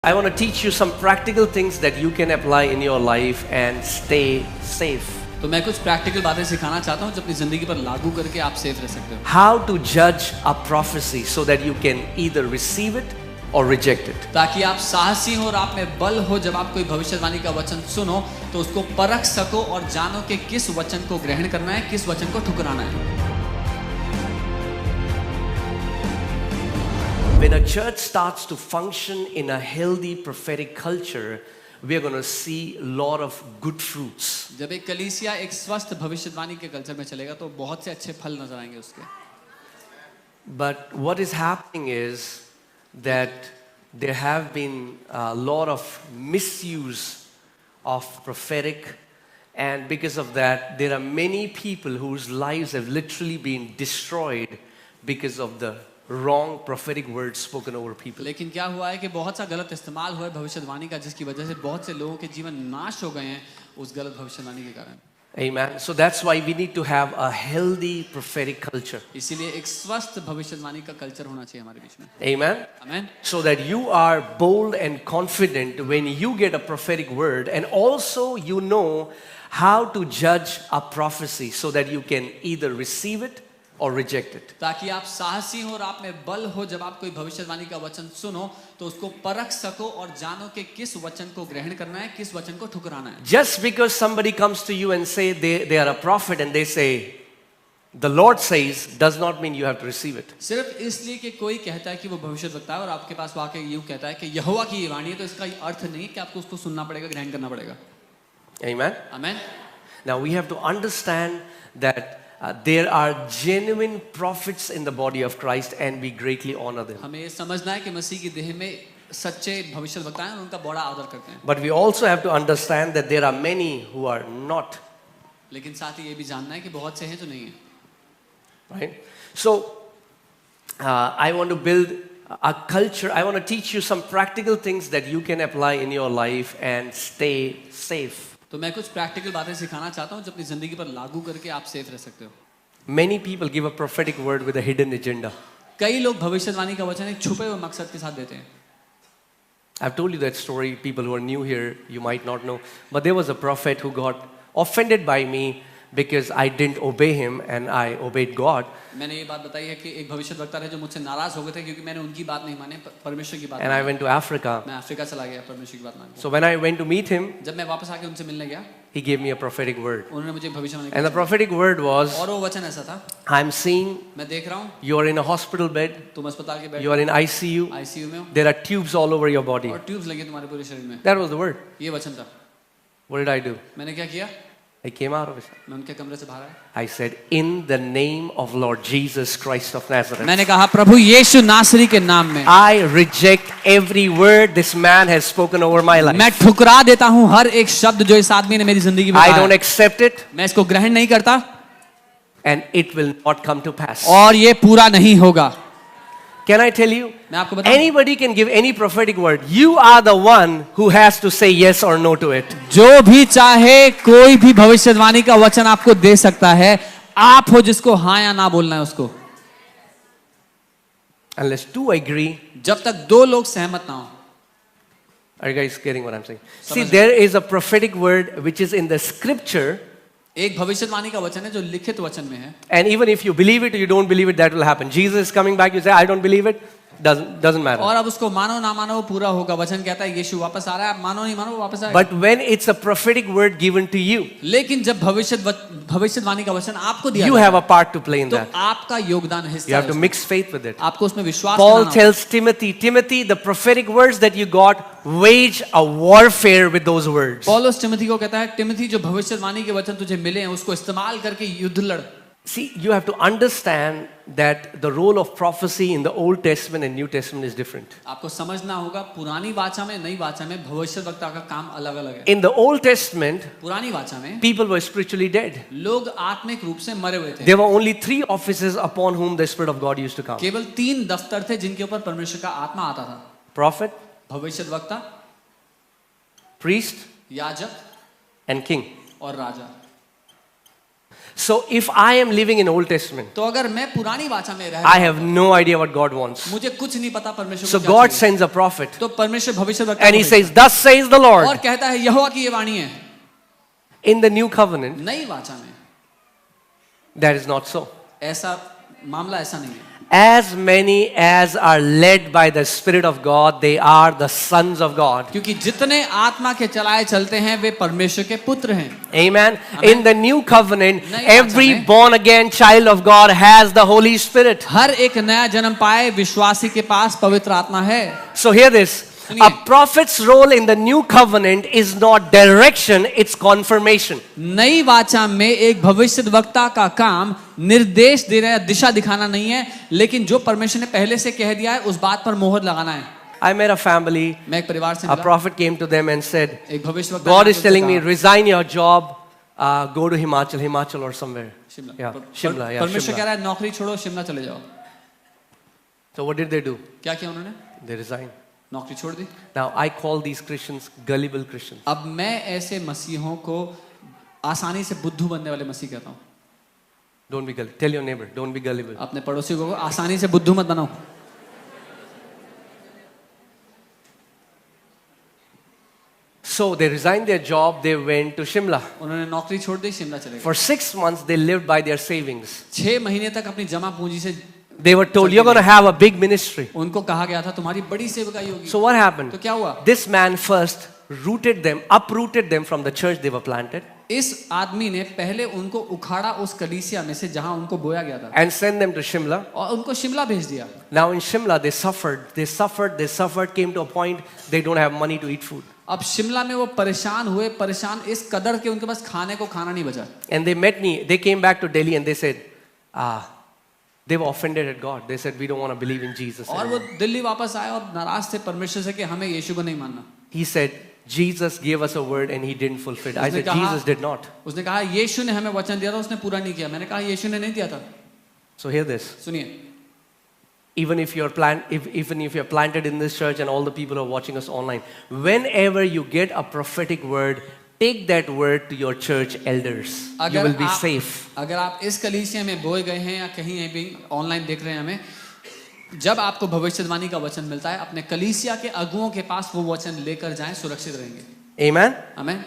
I want to teach you some practical things that you can apply in your life and stay safe. तो मैं कुछ practical बातें सिखाना चाहता हूँ जो अपनी जिंदगी पर लागू करके आप सेफ रह सकते हो. How to judge a prophecy so that you can either receive it or reject it. ताकि आप साहसी हो और आप में बल हो. जब आप कोई भविष्यवाणी का वचन सुनो तो उसको परख सको और जानो कि किस वचन को ग्रहण करना है, किस वचन को ठुकराना है. When a church starts to function in a healthy prophetic culture, we are going to see a lot of good fruits. जब एक कलीसिया एक स्वस्थ भविष्यवाणी के कल्चर में चलेगा तो बहुत से अच्छे फल नजर आएंगे उसके. But what is happening is that there have been a lot of misuse of prophetic, and because of that there are many people whose lives have literally been destroyed because of the wrong prophetic words spoken over people. लेकिन क्या हुआ है कि बहुत सा गलत इस्तेमाल हुआ है भविष्यवाणी का, जिसकी वजह से बहुत से लोगों के जीवन नाश हो गए हैं उस गलत भविष्यवाणी के कारण. Amen. So that's why we need to have a healthy prophetic culture. इसीलिए एक स्वस्थ भविष्यवाणी का कल्चर होना चाहिए हमारे बीच में. Amen. Amen. So that you are bold and confident when you get a prophetic word, and also you know how to judge a prophecy so that you can either receive it or reject it. ताकि आप साहसी हो और आप में बल हो. जब आप कोई भविष्यवाणी का वचन सुनो तो उसको परख सको और जानो कि किस वचन को ग्रहण करना है, किस वचन को ठुकराना है. Just because somebody comes to you and say they are a prophet and they say the Lord says does not mean you have to receive it. सिर्फ इसलिए कि कोई कहता है कि वो भविष्यवक्ता है और आपके पास वाकई यूं कहता है कि यहोवा की ये वाणी है, तो इसका अर्थ नहीं कि आपको उसको सुनना पड़ेगा, ग्रहण करना पड़ेगा. Amen. Amen. Now we have to understand that there are genuine prophets in the body of Christ and we greatly honor them. हमें ये समझना है कि मसीह की देह में सच्चे भविष्यवक्ता हैं और उनका बड़ा आदर करते हैं. But we also have to understand that there are many who are not. लेकिन साथ ही ये भी जानना है कि बहुत से हैं जो नहीं है. Right? So I want to build a culture. I want to teach you some practical things that you can apply in your life and stay safe. तो मैं कुछ प्रैक्टिकल बातें सिखाना चाहता हूँ जो अपनी जिंदगी पर लागू करके आप सेफ रह सकते हो. Many people give a prophetic word with a hidden agenda. कई लोग भविष्यवाणी का वचन एक छुपे हुए मकसद के साथ देते हैं. I've told you that story. People who are new here, you might not know. But there was a prophet who got offended by me because I didn't obey him and I obeyed God. मैंने ये बात बताई है कि एक भविष्यवक्ता थे जो मुझसे नाराज हो गए थे क्योंकि मैंने उनकी बात नहीं मानी, परमेश्वर की बात. And I went to Africa. मैं अफ्रीका चला गया परमेश्वर की बात मानकर. So when I went to meet him, जब मैं वापस आके उनसे मिलने गया, he gave me a prophetic word. उन्होंने मुझे भविष्यवाणी And the prophetic word was, और वो वचन ऐसा था, I'm seeing मैं देख रहा हूँ you are in a hospital bed, तुम अस्पताल के bed you are in ICU, ICU में हो there are tubes all over your body. और ट्यूब्स लगे तुम्हारे पूरे शरीर में. That was the word. ये वचन था. What did I do? मैंने क्या किया? I came out of it. मैं उनके कमरे से बाहर आया. I said, in the name of Lord Jesus Christ of Nazareth, मैंने कहा प्रभु यीशु नासरी के नाम में I reject every word this man has spoken over my life. मैं ठुकरा देता हूँ हर एक शब्द जो इस आदमी ने मेरी जिंदगी में I कहा don't है. accept it मैं इसको ग्रहण नहीं करता and it will not come to pass. और ये पूरा नहीं होगा. Can I tell you? मैं आपको बताऊं, Anybody can give any prophetic word. You are the one who has to say yes or no to it. जो भी चाहे कोई भी भविष्यवाणी का वचन आपको दे सकता है. आप हो जिसको हाँ या ना बोलना है उसको. Unless two agree. जब तक दो लोग सहमत ना हो. Are you guys getting what I'm saying? See, समझ there is a prophetic word which is in the scripture, एक भविष्यवाणी का वचन है जो लिखित वचन में है. and even if you believe it or you don't believe it, that will happen. Jesus is coming back, you say, I don't believe it. Doesn't matter. और अब उसको मानो ना मानो वो पूरा होगा. वचन कहता है यीशु वापस आ रहा है, आप मानो नहीं मानो वो वापस आएगा. But when it's a prophetic word given to you, लेकिन जब भविष्यवाणी का वचन आपको दिया you जाता have है, a part to play in तो that. आपका योगदान हिस्सा You have है to उसमें. mix faith with it. आपको उसमें विश्वास Paul करना होगा. tells Timothy, the prophetic words that you got, wage a warfare with those words. पौलुस टिमोथी को कहता है, टिमोथी जो भविष्यवाणी के वचन तुझे मिले हैं उसको इस्तेमाल करके युद्ध लड़. See, you have to understand that the role of prophecy in the Old Testament and New Testament is different. आपको समझना होगा पुरानी वाचा में नई वाचा में भविष्यवक्ता का काम अलग-अलग है. In the Old Testament, पुरानी वाचा में people were spiritually dead. लोग आत्मिक रूप से मरे हुए थे. There were only 3 offices upon whom the Spirit of God used to come. केवल 3 दफ्तर थे जिनके ऊपर परमेश्वर का आत्मा आता था. Prophet, भविष्यवक्ता, priest, याजक and king. और राजा. So if I am living in Old Testament, तो अगर मैं पुरानी वाचा में रह I have no idea what God wants. मुझे कुछ नहीं पता परमेश्वर So को क्या God चाहिए। sends a prophet तो परमेश्वर भविष्यवक्ता and he को says, "Thus says the भेजता है। और Lord." कहता है यहोवा की ये वाणी है। In the new covenant, नई वाचा में that is not so. ऐसा मामला ऐसा नहीं है। As many as are led by the Spirit of God, they are the sons of God. क्योंकि जितने आत्मा के चलाए चलते हैं वे परमेश्वर के पुत्र हैं। Amen. Amen. In the new covenant, नई वाचा every में born again child of God has the Holy Spirit. हर एक नया जन्म पाए विश्वासी के पास पवित्र आत्मा है। So hear this. सुनिए। A prophet's role in the new covenant is not direction, it's confirmation. नई वाचा में एक भविष्यद्वक्ता का काम निर्देश देना या दिशा दिखाना नहीं है, लेकिन जो परमेश्वर ने पहले से कह दिया है उस बात पर मोहर लगाना है। I met a family, मैं एक परिवार से a मिला, prophet came to them and said, एक भविष्यवक्ता God ने is उनसे telling me, कहा, resign your job, go to Himachal or somewhere. Shimla Yeah, पर- Shimla, yeah, परमेश्वर कह Shimla. रहा है नौकरी छोड़ो शिमला चले जाओ। So what did they do? क्या किया उन्होंने? They resigned. नौकरी छोड़ दी। Now I call these Christians gullible Christians. अब मैं ऐसे मसीहों को आसानी से बुद्धू बनने वाले मसीह कहता हूँ। Don't be gullible. Tell your neighbor, don't be gullible. अपने पड़ोसी को आसानी से बुद्धू मत बनाओ। So they resigned their job, they went to Shimla. उन्होंने नौकरी छोड़ दी, शिमला चले गए। For 6 months, they lived by their savings. 6 महीने तक अपनी जमा पूंजी से They were told, you're going to have a big ministry. उनको कहा गया था तुम्हारी बड़ी सेवकाई होगी। So what happened? तो क्या हुआ? This man first uprooted them from the church they were planted इस आदमी ने पहले उनको उखाड़ा उस कलीसिया में से जहां उनको बोया गया था and sent them to Shimla. और उनको शिमला भेज दिया। Now in Shimla, they suffered, came to a point they don't have money to eat food. अब शिमला में वो परेशान इस कदर के उनके पास खाने को खाना नहीं बचा। And they met me, they came back to Delhi and they said, they were offended at God. They said, we don't want to believe in Jesus और वो anymore. दिल्ली वापस आए और नाराज थे परमेश्वर से कि हमें यीशु को नहीं मानना। He said, Jesus gave us a word and he didn't fulfill it. I उसने said, कहा- Jesus did not. उसने कहा यीशु ने हमें वचन दिया था उसने पूरा नहीं किया। मैंने कहा यीशु ने नहीं दिया था। So hear this. सुनिए, Even if you're planted in this church and all the people who are watching us online, whenever you get a prophetic word, take that word to your church elders. You अगर will be आप- safe. अगर आप इस कलीसिया में बोए गए हैं या कहीं भी ऑनलाइन देख रहे हैं हमें, जब आपको भविष्यवाणी का वचन मिलता है अपने कलीसिया के अगुओं के पास वो वचन लेकर जाएं, सुरक्षित रहेंगे। Amen? आमीन।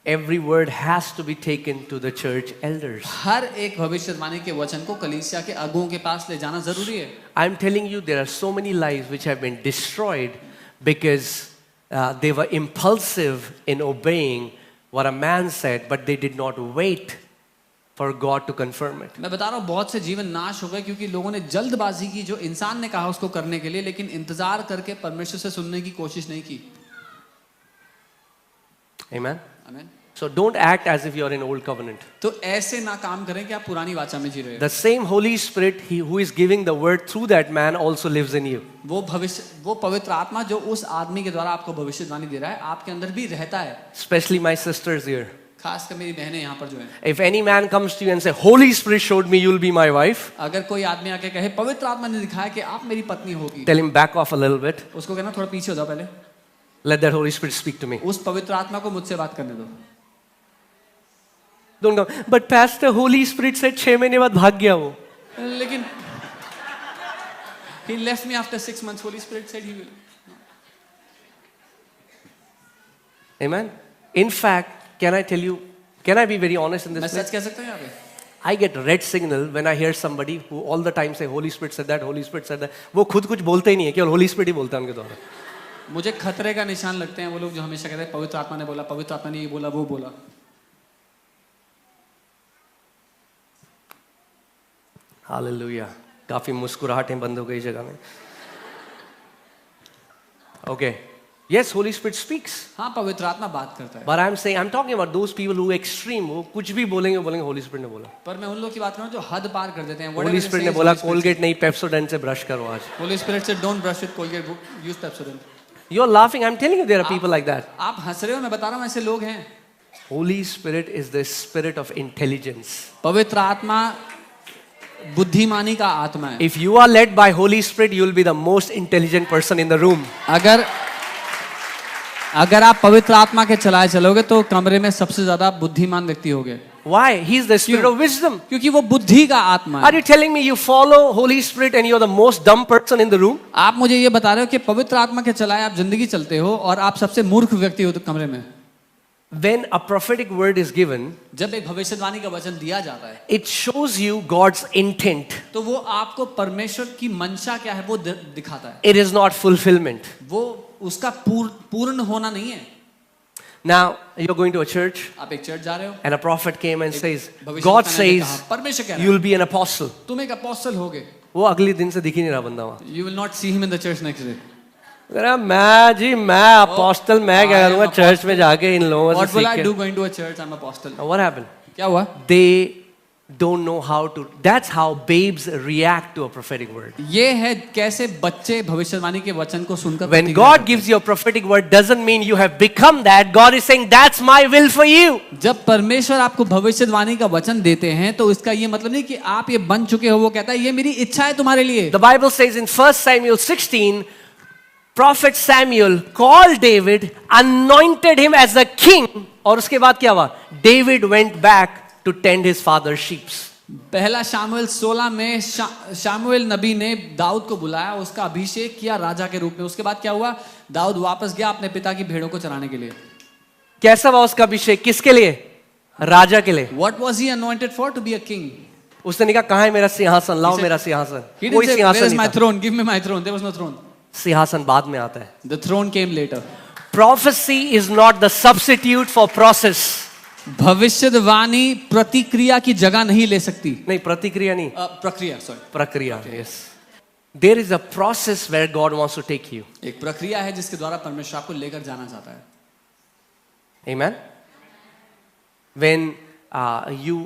Every word has to be taken to the church elders. हर एक भविष्यवाणी के वचन को कलीसिया के अगुओं के पास ले जाना जरूरी है। I'm telling you, there are so many lives which have been destroyed because they were impulsive in obeying what a man said, but they did not wait for God to confirm it. मैं बता रहा हूँ बहुत से जीवन नाश हो गए क्योंकि लोगों ने जल्दबाजी की जो इंसान ने कहा उसको करने के लिए, लेकिन इंतजार करके परमेश्वर से सुनने की कोशिश नहीं की। Amen? आमीन। So don't act as if you're in old covenant. तो ऐसे ना काम करें कि आप पुरानी वाचा में जी रहे हो। The same Holy Spirit who is giving the word through that man also lives in you. वो पवित्र आत्मा जो उस आदमी के द्वारा आपको भविष्यवाणी दे रहा है आपके अंदर भी रहता है। Especially my sisters here. खासकर मेरी बहनें यहाँ पर जो हैं। If any man comes to you and say, Holy Spirit showed me you'll be my wife, अगर कोई आदमी आके कहे पवित्र आत्मा ने दिखाया कि आप मेरी पत्नी होगी, tell him back off a little bit. उसको कहना थोड़ा पीछे हो जाओ पहले, Let that Holy Spirit speak to me. उस पवित्र आत्मा को मुझसे बात करने दो। Don't go, but Pastor, Holy Spirit said 6 महीने बाद भाग गया वो. लेकिन he left me after 6 months. Holy Spirit said he will. Amen? In fact, can I be very honest in मैं this सच place? कह सकता हूँ यहाँ पे? I get red signal when I hear somebody who all the time say, Holy Spirit said that, Holy Spirit said that. वो खुद कुछ बोलते ही नहीं है, केवल Holy Spirit ही बोलता है उनके द्वारा. मुझे खतरे का निशान लगते हैं वो लोग जो हमेशा कहते हैं पवित्र आत्मा ने बोला, पवित्र आत्मा ने ये बोला, वो बोला। Hallelujah. काफी मुस्कुराहटें बंद हो गई जगह में. Okay. Yes, Holy Spirit speaks. हाँ, पवित्र आत्मा बात करता है। But I'm talking about those people who extreme, वो कुछ भी बोलेंगे Holy Spirit ने बोला. पर मैं उन लोग की बात कर रहा हूँ जो हद पार कर देते हैं। Holy Spirit ने बोला Colgate नहीं Pepsodent से brush करो आज. Holy Spirit said don't brush with Colgate, use Pepsodent. You're laughing. I'm telling you there are people like that. आप हंस रहे हो, मैं बता रहा हूँ ऐसे लोग हैं। Holy Spirit is the spirit of intelligence. पवित्र आत्मा बुद्धिमानी का आत्मा है। If you are led by Holy Spirit, you will be the most intelligent person in the room. अगर आप पवित्र आत्मा के चलाए चलोगे तो कमरे में सबसे ज्यादा बुद्धिमान व्यक्ति होगे। Why? He's the spirit of wisdom. क्योंकि वो बुद्धि का आत्मा Are है। you telling me you follow Holy Spirit and you're the most dumb person in the room? आप मुझे ये बता रहे हो कि पवित्र आत्मा के चलाए आप जिंदगी चलते हो और आप सबसे मूर्ख व्यक्ति हो तो कमरे में। When a prophetic word is given, जब एक भविष्यवाणी का वचन दिया जाता है it shows you God's intent. तो वो आपको परमेश्वर की मंशा क्या है वो दिखाता है। It is not fulfillment. वो उसका पूर्ण होना नहीं है। Now, you're going to a church आप एक चर्च जा रहे हो and a prophet came and says, भविष्यवक्ता God ने says, कहा, परमेश्वर कह रहा you'll be an apostle. है तुम एक अपोस्टल होगे। वो अगले दिन से दिख ही नहीं रहा बंदा वहाँ। You will not see him in the church next day. कह रहा, मैं अपोस्टल मैं क्या I am करूँगा apostle. चर्च में जाके इन लोगों What से will सीख I के। do going to a church? I'm apostle. Now, what happened? क्या हुआ? They don't know how to. That's how babes react to a prophetic word. ये है कैसे बच्चे भविष्यवाणी के वचन को सुनकर When प्रतिक्रिया God करते gives you a prophetic word, doesn't mean you have become that. God is saying, that's my will for you. हैं। जब परमेश्वर आपको भविष्यवाणी का वचन देते हैं तो इसका ये मतलब नहीं कि आप ये बन चुके हो। वो कहता है ये मेरी इच्छा है तुम्हारे लिए। The Bible says in 1 Samuel 16, Prophet Samuel called David, anointed him as a king. और उसके बाद क्या हुआ? David went back to tend his father's sheep. पहला शामुएल 16 में शामुएल नबी ने दाऊद को बुलाया, उसका अभिषेक किया राजा के रूप में। उसके बाद क्या हुआ? दाऊद वापस गया अपने पिता की भेड़ों को चराने के लिए। कैसा हुआ उसका अभिषेक? किसके लिए? राजा के लिए। What was he anointed for? To be a king. उसने नहीं कहा कहाँ है मेरा सिंहासन, लाओ मेरा सिंहासन। He कोई didn't say, where सिंहासन is my नहीं था। throne? Give me my throne. There was no throne. सिंहासन बाद में आता है। The throne came later. Prophecy is not the substitute for process. भविष्यवाणी प्रतिक्रिया की जगह नहीं ले सकती। नहीं, प्रतिक्रिया नहीं, प्रक्रिया, सॉरी, प्रक्रिया। Yes. There is a process where God wants to take you. एक प्रक्रिया है जिसके द्वारा परमेश्वर आपको लेकर जाना चाहता है। Amen. When you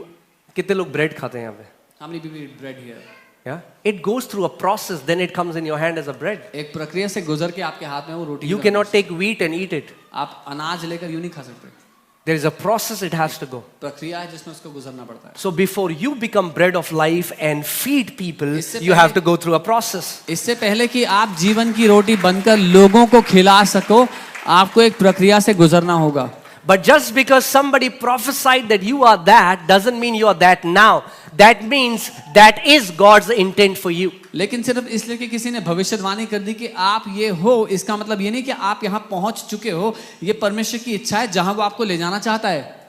कितने लोग ब्रेड खाते हैं यहाँ पे? How many people eat bread here? Yeah. It goes through a process, then it comes in your hand as a bread. एक प्रक्रिया से गुजर के आपके हाथ में वो रोटी। You cannot take wheat and eat it. आप अनाज लेकर यूं नहीं खा सकते। There is a process it has to go. प्रक्रिया है जिसमें उसको गुजरना पड़ता है। So before you become bread of life and feed people, इससे you पहले- have to go through a process. इससे पहले कि आप जीवन की रोटी बनकर लोगों को खिला सको, आपको एक प्रक्रिया से गुजरना होगा। But just because somebody prophesied that you are that doesn't mean you are that now. That means that is God's intent for you. लेकिन सिर्फ इसलिए कि किसी ने भविष्यवाणी कर दी कि आप ये हो, इसका मतलब ये नहीं कि आप यहाँ पहुंच चुके हो। ये परमेश्वर की इच्छा है जहां वो आपको ले जाना चाहता है।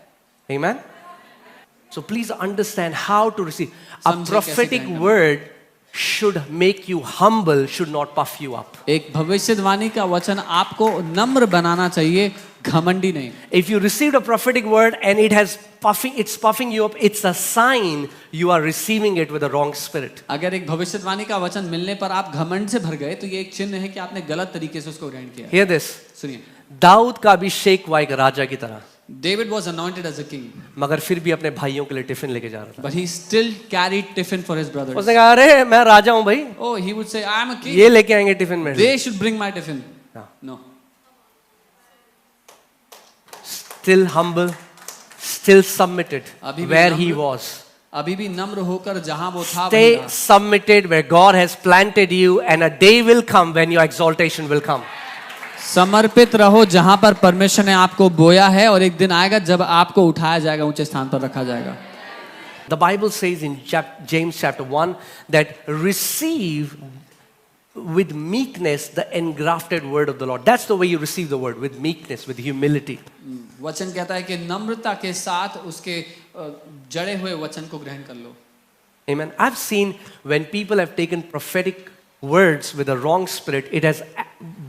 Amen. So please understand how to receive. A समझे कैसे prophetic ग्रहण करना। word should make you humble, should not puff you up. एक भविष्यवाणी का वचन आपको नम्र बनाना चाहिए, घमंडी नहीं। If you received a prophetic word and it's puffing you up, it's a sign you are receiving it with a wrong spirit. अगर एक भविष्यवाणी का वचन मिलने पर आप घमंड से भर गए तो ये एक चिन्ह है कि आपने गलत तरीके से उसको ग्रहण किया। Hear this. सुनिए, दाऊद का अभिषेक हुआ एक राजा की तरह, David was anointed as a king, मगर फिर भी अपने भाइयों के लिए टिफिन लेके जा रहा था। but he still carried tiffin for his brothers. उसने कहा अरे मैं राजा हूं भाई, Oh, he would say, I am a king. ये लेके आएंगे टिफिन में। They should bring my tiffin. हाँ। No. Still humble, still submitted अभी भी where he नम्र- was. अभी भी नम्र होकर जहां वो था वहीं Stay रहा। submitted where God has planted you, and a day will come when your exaltation will come. समर्पित रहो जहां पर परमेश्वर ने आपको बोया है, और एक दिन आएगा जब आपको उठाया जाएगा, ऊंचे स्थान पर रखा जाएगा। The Bible says in James chapter 1 that receive with meekness the engrafted word of the Lord. That's the way you receive the word, with meekness, with humility. वचन कहता है कि नम्रता के साथ उसके जड़े हुए वचन को ग्रहण कर लो। Amen. I've seen when people have taken prophetic words with a wrong spirit, it has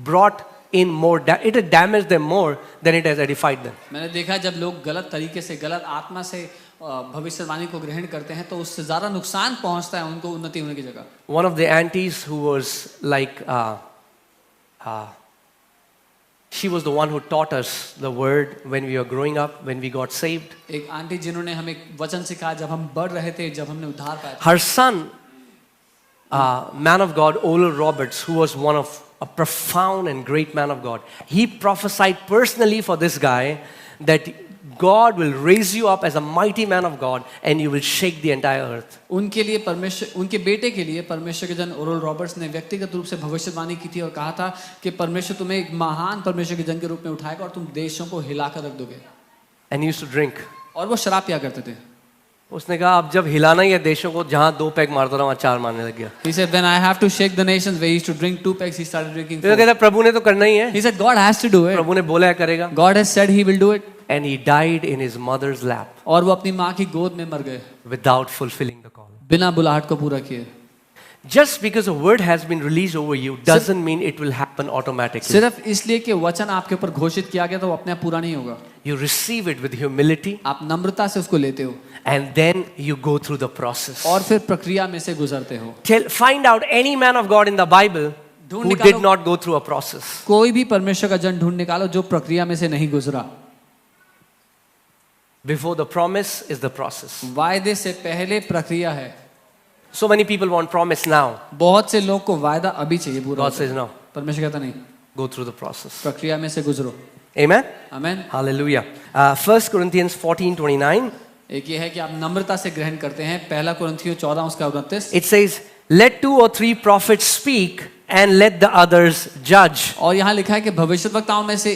brought in more, it has damaged them more than it has edified them. मैंने देखा जब लोग गलत तरीके से, गलत आत्मा से भविष्यवाणी को ग्रहण करते हैं तो उससे ज्यादा नुकसान पहुंचता है उनको उन्नति होने की जगह। One of the aunties who was like, she was the one who taught us the word when we were growing up, when we got saved. एक आंटी जिन्होंने हमें वचन सिखाया जब हम बढ़ रहे थे, जब हमने उद्धार पाया था। Her son, man of God, Oral Roberts, who was one of a profound and great man of God, he prophesied personally for this guy that God will raise you up as a mighty man of God and you will shake the entire earth. उनके लिए परमेश्वर, उनके बेटे के लिए परमेश्वर के जन ओरल रॉबर्ट्स ने व्यक्तिगत रूप से भविष्यवाणी की थी और कहा था कि परमेश्वर तुम्हें एक महान परमेश्वर के जन के रूप में उठाएगा और तुम देशों को हिलाकर रख दोगे. And he used to drink. और वो शराब पिया करते थे. उसने कहा अब जब हिलाना ही है देशों को, जहां 2 पैग मारता रहा वहां 4 मारने लग गया. He said when I have to shake the nations, where he used to drink 2 pegs, he started drinking 4. तो कहता प्रभु ने तो करना ही है. He said God has to do it. प्रभु ने बोला है करेगा. God has said he will do it. And he died in his mother's lap और वो अपनी माँ की गोद में मर गए without fulfilling the call. बिना बुलाहट को पूरा किए. Just because a word has been released over you doesn't mean it will happen automatically. सिर्फ इसलिए कि वचन आपके ऊपर घोषित किया गया तो वो अपने आप पूरा नहीं होगा. You receive it with humility आप नम्रता से उसको लेते हो and then you go through the process. और फिर प्रक्रिया में से गुजरते हो. Find out any man of God in the Bible ढूंढ who निकालो. did not go through a process. कोई भी परमेश्वर का जन ढूंढ निकालो जो प्रक्रिया में से नहीं गुजरा. Before the promise is the process. वायदे से पहले प्रक्रिया है. So many people want promise now. बहुत से लोग को वायदा अभी चाहिए पूरा. God says no. परमेश्वर कहता नहीं, Go through the process. प्रक्रिया में से गुजरो. Amen. आमेन. Hallelujah. 1 Corinthians 14:29. एक ये है कि आप नम्रता से ग्रहण करते हैं. पहला कुरिन्थियों 14 उसका 29. It says, "Let 2 or 3 prophets speak and let the others judge." और यहाँ लिखा है कि भविष्यद्वक्ताओं में से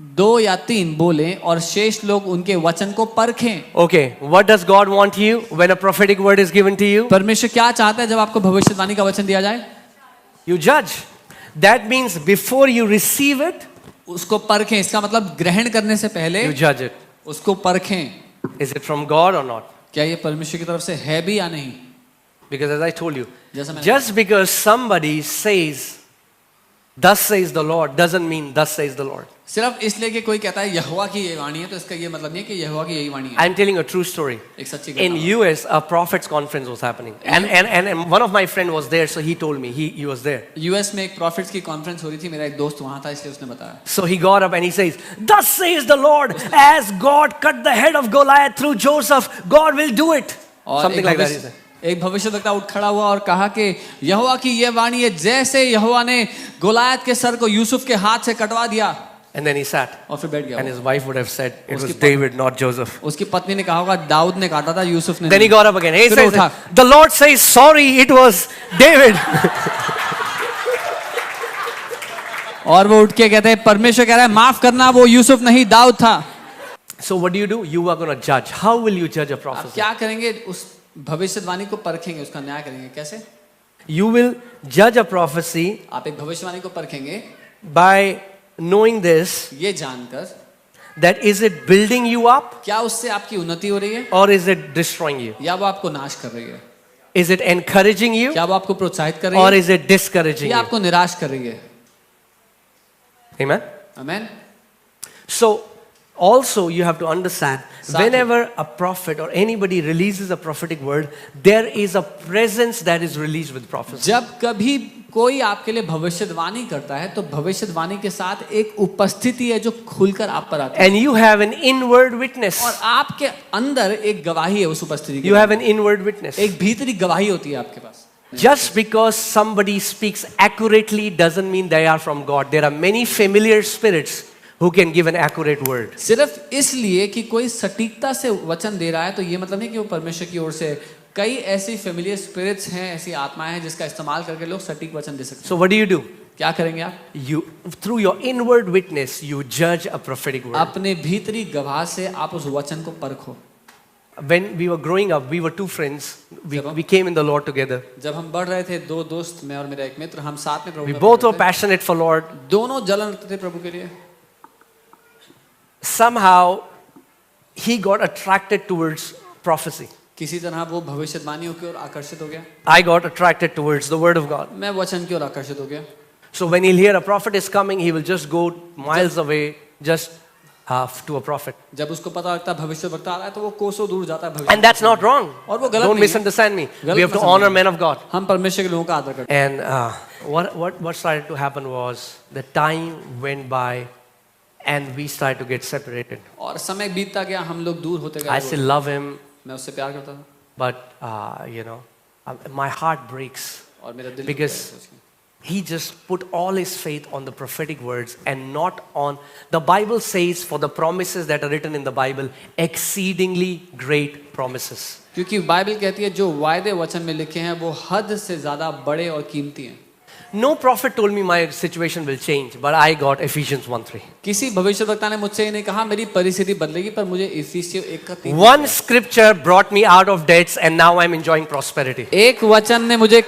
2 या 3 बोलें और शेष लोग उनके वचन को परखें. Okay, what does God want you when a prophetic word is given to you? परमेश्वर क्या चाहता है जब आपको भविष्यवाणी का वचन दिया जाए? You judge. That means before you receive it, उसको परखें. इसका मतलब ग्रहण करने से पहले you judge it. उसको परखें. Is it from God or not? क्या ये परमेश्वर की तरफ से है भी या नहीं? Because as I told you, जैसा मैंने just because somebody says, "Thus says the Lord," doesn't mean "Thus says the Lord." सिर्फ इसलिए कि कोई कहता है यहोवा की ये वाणी है तो इसका ये मतलब नहीं है कि यहोवा की यही वाणी है. I'm telling a true story. एक सच्ची In घटना. US, a prophets conference was happening, and one of my friend was there, so he told me he was there. US में एक प्रॉफिट्स की कॉन्फ्रेंस हो रही थी. मेरा एक दोस्त वहां था इसलिए उसने बताया. So he got up and he says, "Thus says the Lord, as God cut the head of Goliath through Joseph, God will do it." और Something like that. He said. एक भविष्यद्वक्ता उठ खड़ा हुआ और कहा कि यहोवा की ये वाणी है जैसे यहोवा ने गोलायत के सर को यूसुफ के हाथ से कटवा दिया. And then he sat, और फिर बैठ and गया. his wife would have said, "It was उसकी David, not Joseph." उसकी पत्नी ने कहा होगा दाऊद ने काटा था, यूसुफ ने Then he नहीं. got up again. He फिर says, उठा. "The Lord says, sorry, it was David." और वो उठ के कहते हैं परमेश्वर कह रहा है माफ करना, वो यूसुफ नहीं दाऊद था. So what do? You are going to judge. How will you judge a आप prophecy? क्या करेंगे? उस भविष्यवाणी को परखेंगे, उसका न्याय करेंगे. कैसे? You will judge a prophecy आप एक भविष्यवाणी को परखेंगे by knowing this, ये जानकर that is it building you up क्या उससे आपकी उन्नति हो रही है or is it destroying you? या वो आपको नाश कर रही है. Is it encouraging you क्या वो आपको प्रोत्साहित कर रही or है is it discouraging या you? आपको निराश कर रही है. Amen. Amen. So also you have to understand, साथ ही- whenever a prophet or anybody releases a prophetic word, there is a presence that is released with prophecy. जब कभी कोई आपके लिए भविष्यवाणी करता है तो भविष्यवाणी के साथ एक उपस्थिति है जो खुलकर आप पर आती है. And you have an inward witness. और आपके अंदर एक गवाही है उस उपस्थिति की. You have an inward witness. एक भीतरी गवाही होती है आपके पास. Just because somebody speaks accurately doesn't mean they are from God. There are many familiar spirits who can give an accurate word. सिर्फ इसलिए कि कोई सटीकता से वचन दे रहा है तो ये मतलब नहीं कि वो परमेश्वर की ओर से. कई ऐसी फेमिलियर स्पिरिट्स हैं, ऐसी आत्माएं हैं जिसका इस्तेमाल करके लोग सटीक वचन दे सकते हैं. So what do? क्या करेंगे आप? You, through your inward witness, you judge a prophetic word. अपने भीतरी गवाह से आप उस वचन को परखो. When we were growing up, we were 2 friends. We came in the Lord together. जब हम बढ़ रहे थे 2 दोस्त, मैं और मेरा एक मित्र, हम साथ में प्रभु We में both were पढ़ रहे थे. passionate for Lord. दोनों जलन रखते थे प्रभु के लिए. Somehow, he got attracted towards prophecy. किसी तरह वो भविष्यवाणियों की ओर आकर्षित हो गया. I got attracted towards the word of God. मैं वचन की ओर आकर्षित हो गया. So when he'll hear a prophet is coming, he will just go miles away just to a prophet. जब उसको पता लगता है भविष्यवक्ता आ रहा है तो वो कोसों दूर जाता है. And that's not wrong. और वो गलत Don't नहीं है. misunderstand me. गलत We have to मत honor समझिए. men of God. हम परमेश्वर के लोगों का आदर करते हैं. And what started to happen was the time went by and we started to get separated. और समय बीतता गया, हम लोग दूर होते I गए. still love him, मैं उससे प्यार करता था but my heart breaks और मेरा दिल Because- टूटा है सोच के. He just put all his faith on the prophetic words and not on, the Bible says, for the promises that are written in the Bible, exceedingly great promises. क्योंकि Bible कहती है जो वायदे वचन में लिखे हैं वो हद से ज्यादा बड़े और कीमती हैं. No prophet told me my situation will change, but I got Ephesians 1:3. किसी भविष्यवक्ता ने मुझसे ये नहीं कहा मेरी परिस्थिति बदलेगी, पर मुझे इफिसियों 1:3 One scripture brought me out of debts and now I'm enjoying prosperity. एक वचन ने मुझे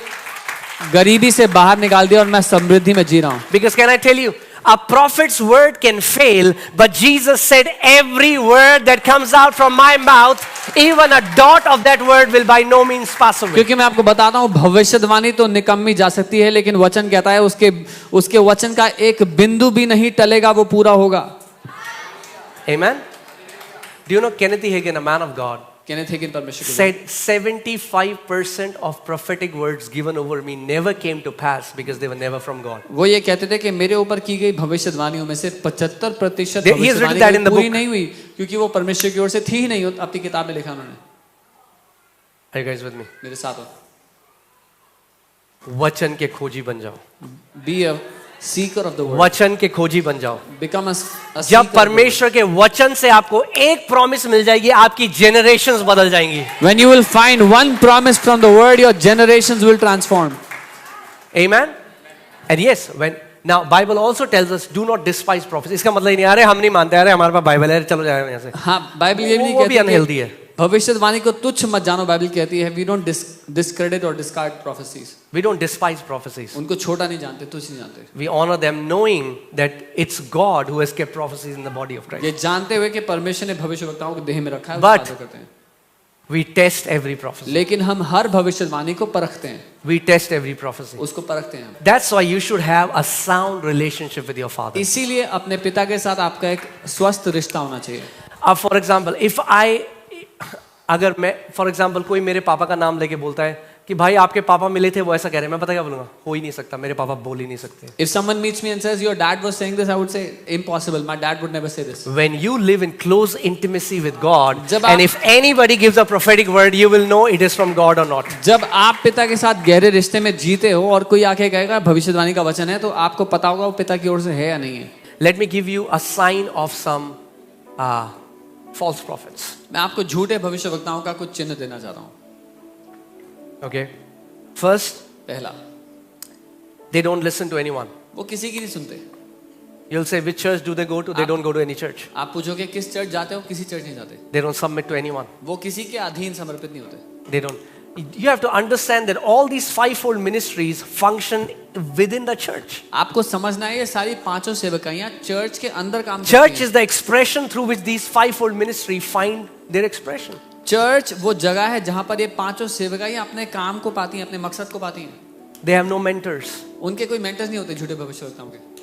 गरीबी से बाहर निकाल दिया और मैं समृद्धि में जी रहा हूं. Because can I tell you, a prophet's word can fail, but Jesus said every word that comes out from my mouth, even a dot of that word will by no means pass away. क्योंकि मैं आपको बताता हूं भविष्यवाणी तो निकम्मी जा सकती है, लेकिन वचन कहता है उसके वचन का एक बिंदु भी नहीं टलेगा, वो पूरा होगा. Amen. Do you know Kenneth Hagin, a man of God, Kenneth Hagin परमेश्वर के said 75% of prophetic words given over me never came to pass because they were never from God. वो ये कहते थे कि मेरे ऊपर की गई भविष्यवाणियों में से 75% He has written that in the पूरी book. नहीं हुई क्योंकि वो परमेश्वर की ओर से थी ही नहीं. अपनी किताब में लिखा उन्होंने. Are you guys with me? मेरे साथ हो. वचन के खोजी बन जाओ. Be a seeker of the word. वचन के खोजी बन जाओ. Become a जब seeker of the परमेश्वर के वचन से आपको एक प्रॉमिस मिल जाएगी, आपकी जनरेशंस बदल जाएंगी. word. When you will find one promise from the word, your generations will transform. Amen. And yes, when now Bible also tells us do not despise prophecy. इसका मतलब ये नहीं अरे हम नहीं मानते, अरे हमारे पास बाइबल है, चलो जाए यहाँ से. हाँ, बाइबल ये भी नहीं वो भी कहती अनहेल्दी कि है. भविष्यवाणी को तुच्छ मत जानो. बाइबल कहती है we don't discredit or discard prophecies. We don't despise prophecies. उनको छोटा नहीं जानते, तुच्छ नहीं जानते. We honor them knowing that it's God who has kept prophecies in the body of Christ. ये जानते हुए कि परमेश्वर ने भविष्यवक्ताओं को देह में रखा है, But- उसका आदर करते हैं. We test every prophecy. लेकिन हम हर भविष्यवाणी को परखते हैं, We test every prophecy. उसको परखते हैं. That's why you should have a sound relationship with your father. इसीलिए अपने पिता के साथ आपका एक स्वस्थ रिश्ता होना चाहिए. For example, अगर मैं फॉर एग्जाम्पल कोई मेरे पापा का नाम लेके बोलता है कि भाई आपके पापा मिले थे, वो ऐसा कह रहे हैं, मैं पता क्या बोलूंगा, हो ही नहीं सकता, मेरे पापा बोल ही नहीं सकते. If someone meets me and says your dad was saying this, I would say impossible. My dad would never say this. When you live in close intimacy with God, जब and आप- if anybody gives a prophetic word, you will know it is from God or not. जब आप पिता के साथ गहरे रिश्ते में जीते हो और कोई आके कहेगा भविष्यवाणी का वचन है, तो आपको पता होगा वो पिता की ओर से है या नहीं है. Let me give you a sign of some false prophets. मैं आपको झूठे भविष्यवक्ताओं का कुछ चिन्ह देना चाहता हूँ. Okay. First, पहला, they don't listen to anyone. वो किसी की नहीं सुनते. You'll say, which church do they go to? They don't go to any church. आप पूछोगे किस चर्च जाते हो, किसी चर्च नहीं जाते. They don't submit to anyone. वो किसी के अधीन समर्पित नहीं होते. They don't. You have to understand that all these fivefold ministries function within the church. आपको समझना है ये सारी पांचों सेवकाइयां चर्च के अंदर काम Church करती हैं. is the expression through which these fivefold ministry find their expression. Church वो जगह है जहां पर ये पांचों सेवकाइयां अपने काम को पाती हैं, अपने मकसद को पाती हैं. They have no mentors. उनके कोई मेंटर्स नहीं होते झूठे भविष्यवक्ताओं के.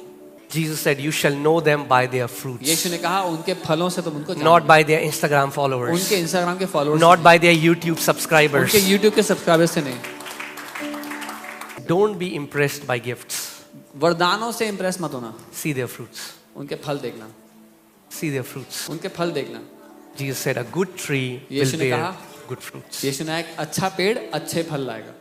Jesus said, you shall know them by their fruits. यीशु ने कहा उनके फलों से तुम उनको Not जानोगे. by their Instagram followers. उनके इंस्टाग्राम के followers, Not by their YouTube subscribers. उनके यूट्यूब के सब्सक्राइबर्स से नहीं. Don't be impressed by gifts. वरदानों से इंप्रेस मत होना, See their fruits. उनके फल देखना. See their fruits. उनके फल देखना. Jesus said, a good tree will यीशु ने bear कहा, good fruits. यीशु ने एक अच्छा पेड़ अच्छे फल लाएगा.